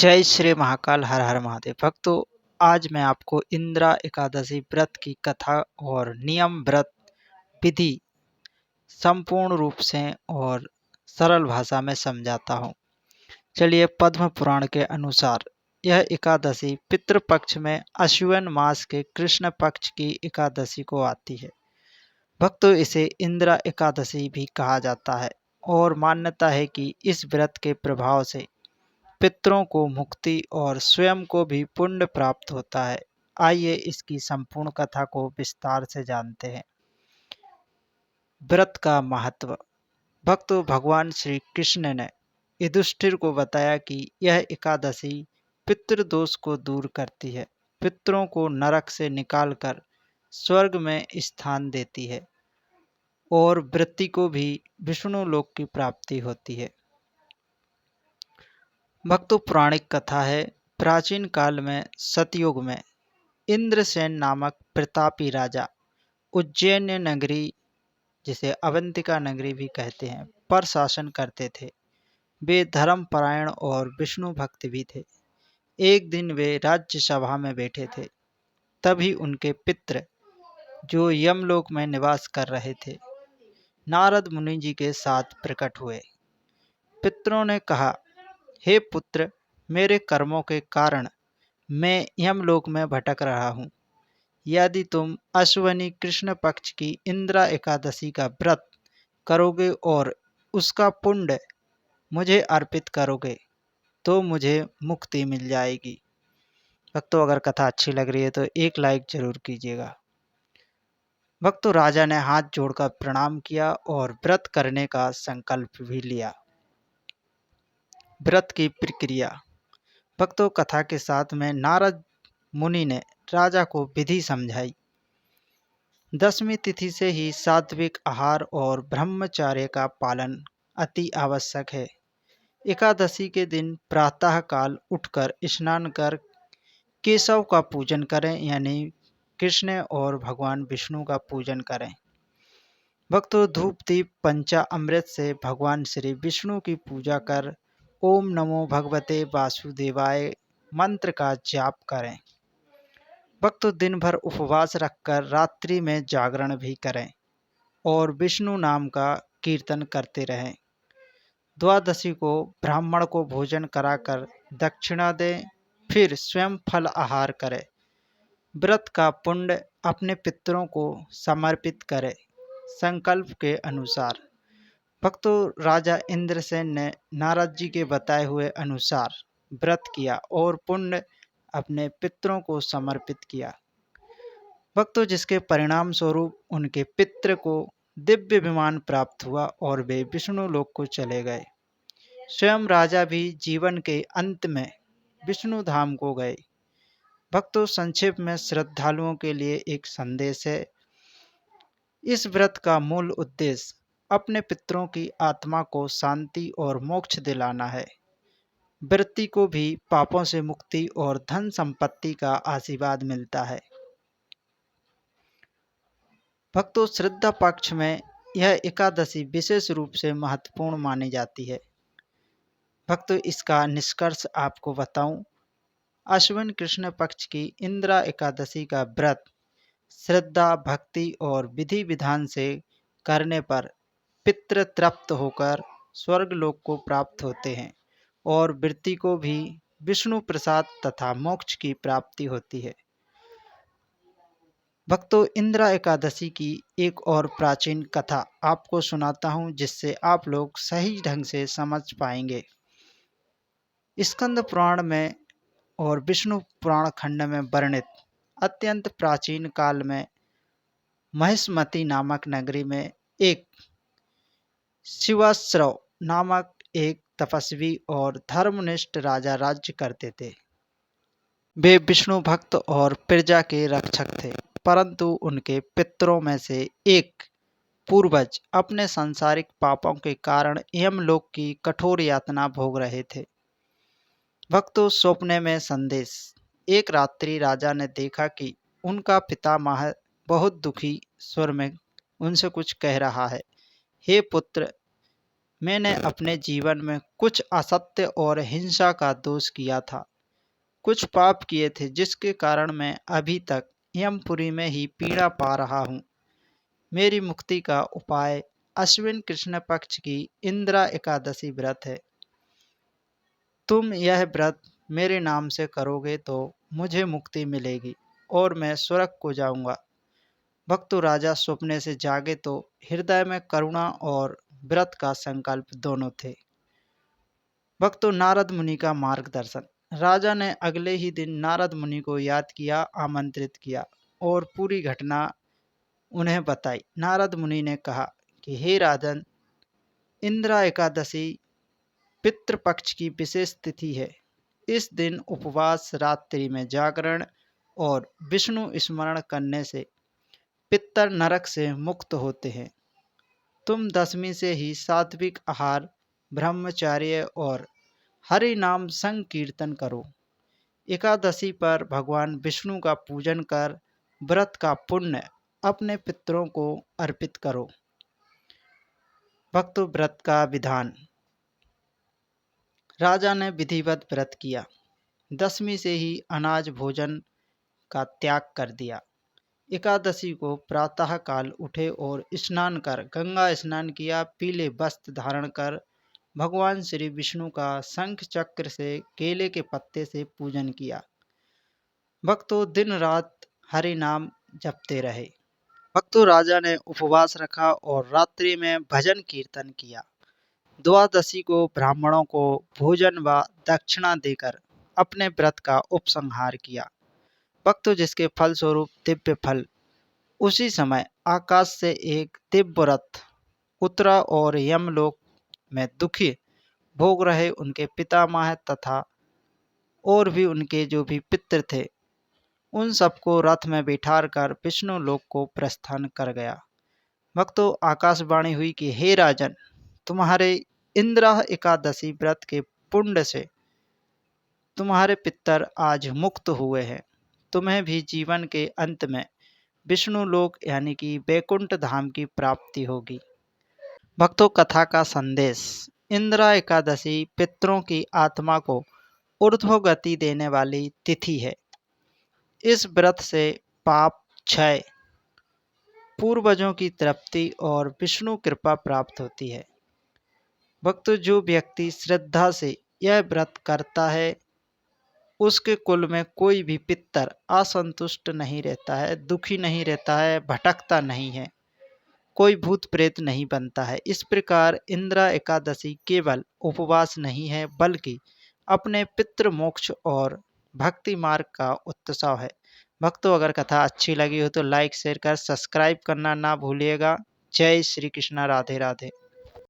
जय श्री महाकाल, हर हर महादेव। भक्तों, आज मैं आपको इंदिरा एकादशी व्रत की कथा और नियम, व्रत विधि संपूर्ण रूप से और सरल भाषा में समझाता हूँ। चलिए, पद्म पुराण के अनुसार यह एकादशी पितृपक्ष में अश्विन मास के कृष्ण पक्ष की एकादशी को आती है। भक्तों, इसे इंदिरा एकादशी भी कहा जाता है और मान्यता है कि इस व्रत के प्रभाव से पितरों को मुक्ति और स्वयं को भी पुण्य प्राप्त होता है। आइए इसकी संपूर्ण कथा को विस्तार से जानते हैं। व्रत का महत्व। भक्तों, भगवान श्री कृष्ण ने युधिष्ठिर को बताया कि यह एकादशी पितृदोष को दूर करती है, पितरों को नरक से निकालकर स्वर्ग में स्थान देती है और व्रती को भी विष्णु लोक की प्राप्ति होती है। भक्तों, पौराणिक कथा है, प्राचीन काल में सतयुग में इंद्रसेन नामक प्रतापी राजा उज्जैन नगरी, जिसे अवंतिका नगरी भी कहते हैं, पर शासन करते थे। वे धर्मपरायण और विष्णु भक्त भी थे। एक दिन वे राज्यसभा में बैठे थे, तभी उनके पित्र जो यमलोक में निवास कर रहे थे, नारद मुनि जी के साथ प्रकट हुए। पितरों ने कहा, हे पुत्र, मेरे कर्मों के कारण मैं यमलोक में भटक रहा हूँ। यदि तुम अश्वनी कृष्ण पक्ष की इंदिरा एकादशी का व्रत करोगे और उसका पुण्य मुझे अर्पित करोगे तो मुझे मुक्ति मिल जाएगी। भक्तों, अगर कथा अच्छी लग रही है तो एक लाइक जरूर कीजिएगा। भक्तों, राजा ने हाथ जोड़कर प्रणाम किया और व्रत करने का संकल्प भी लिया। व्रत की प्रक्रिया। भक्तों, कथा के साथ में नारद मुनि ने राजा को विधि समझाई। दसवीं तिथि से ही सात्विक आहार और ब्रह्मचर्य का पालन अति आवश्यक है। एकादशी के दिन प्रातः काल उठकर स्नान कर केशव का पूजन करें, यानी कृष्ण और भगवान विष्णु का पूजन करें। भक्तों, धूप दीप पंचामृत से भगवान श्री विष्णु की पूजा कर ओम नमो भगवते वासुदेवाय मंत्र का जाप करें। भक्तों, दिन भर उपवास रखकर रात्रि में जागरण भी करें और विष्णु नाम का कीर्तन करते रहें। द्वादशी को ब्राह्मण को भोजन कराकर दक्षिणा दें, फिर स्वयं फल आहार करें। व्रत का पुण्य अपने पितरों को समर्पित करें, संकल्प के अनुसार। भक्तों, राजा इंद्रसेन ने नारद जी के बताए हुए अनुसार व्रत किया और पुण्य अपने पितरों को समर्पित किया। भक्तों, जिसके परिणाम स्वरूप उनके पितृ को दिव्य विमान प्राप्त हुआ और वे विष्णु लोक को चले गए। स्वयं राजा भी जीवन के अंत में विष्णु धाम को गए। भक्तों, संक्षेप में श्रद्धालुओं के लिए एक संदेश है। इस व्रत का मूल उद्देश्य अपने पितरों की आत्मा को शांति और मोक्ष दिलाना है। व्रती को भी पापों से मुक्ति और धन संपत्ति का आशीर्वाद मिलता है। भक्तों, श्रद्धा पक्ष में यह एकादशी विशेष रूप से महत्वपूर्ण मानी जाती है। भक्तों, इसका निष्कर्ष आपको बताऊं, अश्विन कृष्ण पक्ष की इंदिरा एकादशी का व्रत श्रद्धा, भक्ति और विधि विधान से करने पर पितृ तृप्त होकर स्वर्गलोक को प्राप्त होते हैं और व्रती को भी विष्णु प्रसाद तथा मोक्ष की प्राप्ति होती है। भक्तों, इंदिरा एकादशी की एक और प्राचीन कथा आपको सुनाता हूँ, जिससे आप लोग सही ढंग से समझ पाएंगे। स्कंद पुराण में और विष्णु पुराण खंड में वर्णित अत्यंत प्राचीन काल में महिष्मती नामक नगरी में एक शिवाश्रव नामक एक तपस्वी और धर्मनिष्ठ राजा राज्य करते थे। वे विष्णु भक्त और प्रजा के रक्षक थे, परंतु उनके पितरों में से एक पूर्वज अपने सांसारिक पापों के कारण यमलोक की कठोर यातना भोग रहे थे। भक्तों, सपने में संदेश। एक रात्रि राजा ने देखा कि उनका पितामह बहुत दुखी स्वर में उनसे कुछ कह रहा है। हे पुत्र, मैंने अपने जीवन में कुछ असत्य और हिंसा का दोष किया था, कुछ पाप किए थे जिसके कारण मैं अभी तक यमपुरी में ही पीड़ा पा रहा हूँ। मेरी मुक्ति का उपाय अश्विन कृष्ण पक्ष की इंदिरा एकादशी व्रत है। तुम यह व्रत मेरे नाम से करोगे तो मुझे मुक्ति मिलेगी और मैं स्वर्ग को जाऊंगा। भक्तो राजा सपने से जागे तो हृदय में करुणा और व्रत का संकल्प दोनों थे। भक्तो नारद मुनि का मार्गदर्शन। राजा ने अगले ही दिन नारद मुनि को याद किया, आमंत्रित किया और पूरी घटना उन्हें बताई। नारद मुनि ने कहा कि हे राजन, इंदिरा एकादशी पितृपक्ष की विशेष तिथि है। इस दिन उपवास, रात्रि में जागरण और विष्णु स्मरण करने से पितर नरक से मुक्त होते हैं। तुम दशमी से ही सात्विक आहार, ब्रह्मचर्य और हरि नाम संकीर्तन करो। एकादशी पर भगवान विष्णु का पूजन कर व्रत का पुण्य अपने पितरों को अर्पित करो। भक्तों, व्रत का विधान। राजा ने विधिवत व्रत किया। दशमी से ही अनाज भोजन का त्याग कर दिया। एकादशी को प्रातः काल उठे और स्नान कर गंगा स्नान किया। पीले वस्त्र धारण कर भगवान श्री विष्णु का शंख चक्र से केले के पत्ते से पूजन किया। भक्तों, दिन रात हरि नाम जपते रहे। भक्तों, राजा ने उपवास रखा और रात्रि में भजन कीर्तन किया। द्वादशी को ब्राह्मणों को भोजन व दक्षिणा देकर अपने व्रत का उपसंहार किया। भक्तों, जिसके फलस्वरूप दिव्य फल। उसी समय आकाश से एक दिव्य रथ उतरा और यमलोक में दुखी भोग रहे उनके पितामह तथा और भी उनके जो भी पितृ थे, उन सबको रथ में बिठार कर विष्णु लोक को प्रस्थान कर गया। भक्तों, आकाशवाणी हुई कि हे राजन, तुम्हारे इंदिरा एकादशी व्रत के पुण्य से तुम्हारे पितर आज मुक्त हुए हैं। तुम्हें भी जीवन के अंत में विष्णु लोक यानी कि वैकुंठ धाम की प्राप्ति होगी। भक्तों, कथा का संदेश। इंदिरा एकादशी पितरों की आत्मा को ऊर्ध्व गति देने वाली तिथि है। इस व्रत से पाप क्षय, पूर्वजों की तृप्ति और विष्णु कृपा प्राप्त होती है। भक्तों, जो व्यक्ति श्रद्धा से यह व्रत करता है उसके कुल में कोई भी पितर असंतुष्ट नहीं रहता है, दुखी नहीं रहता है, भटकता नहीं है, कोई भूत प्रेत नहीं बनता है। इस प्रकार इंदिरा एकादशी केवल उपवास नहीं है बल्कि अपने पितृ मोक्ष और भक्ति मार्ग का उत्सव है। भक्तों, अगर कथा अच्छी लगी हो तो लाइक शेयर कर सब्सक्राइब करना ना भूलिएगा। जय श्री कृष्णा, राधे राधे।